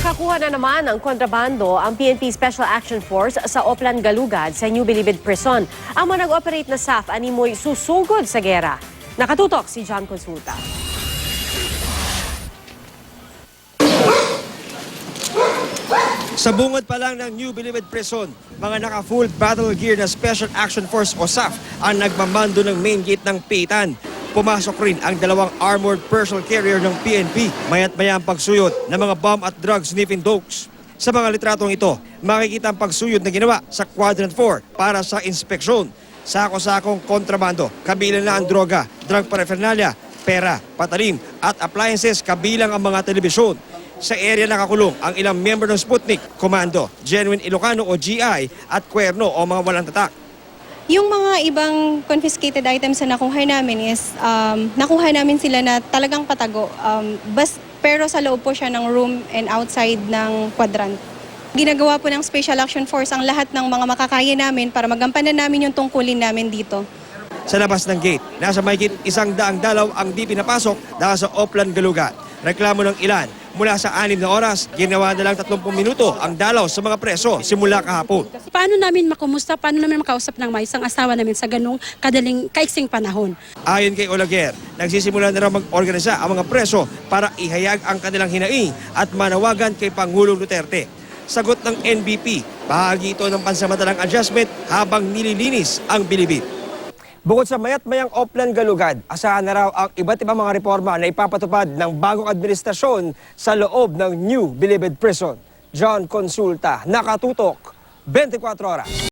Nakakuha na naman ng kontrabando ang PNP Special Action Force sa Oplan Galugad sa New Bilibid Prison. Ang mga nag-operate na SAF animoy susugod sa gera. Nakatutok si John Consulta. Sa bungod pa lang ng New Bilibid Prison, mga naka-full battle gear na Special Action Force o SAF ang nagmamando ng main gate ng Pitan. Pumasok rin ang dalawang armored personal carrier ng PNP, mayat-maya ang pagsuyod ng mga bomb at drug sniffing dogs. Sa mga litratong ito, makikita ang pagsuyod na ginawa sa Quadrant 4 para sa inspeksyon. Sako-sakong kontrabando, kabilang na ang droga, drug paraphernalia, pera, patalim at appliances kabilang ang mga telebisyon. Sa area nakakulong ang ilang member ng Sputnik, Komando, Genuine Ilocano o GI at Cuerno o mga walang tatak. Yung mga ibang confiscated items na nakuha namin is, nakuha namin sila na talagang patago. Pero sa loob po siya ng room and outside ng quadrant. Ginagawa po ng Special Action Force ang lahat ng mga makakaya namin para magampanan namin yung tungkulin namin dito. Sa labas ng gate, nasa mahigit 100 dalaw ang di pinapasok dahil sa Oplan Galugad. Reklamo ng ilan, mula sa 6 na oras, ginawa na lang 30 minuto ang dalaw sa mga preso simula kahapon. Paano namin makumusta, paano namin makausap ng maayos ang asawa namin sa ganung kadaling kaiksing panahon? Ayon kay Olaguer, nagsisimula na raw mag-organisa ang mga preso para ihayag ang kanilang hinaing at manawagan kay Pangulong Duterte. Sagot ng NBP, bahagi ito ng pansamantalang adjustment habang nililinis ang Bilibid. Bukod sa mayat-mayang Oplan Galugad, asahan na raw ang iba't ibang mga reforma na ipapatupad ng bagong administrasyon sa loob ng New Bilibid Prison. John Consulta, Nakatutok, 24 Oras.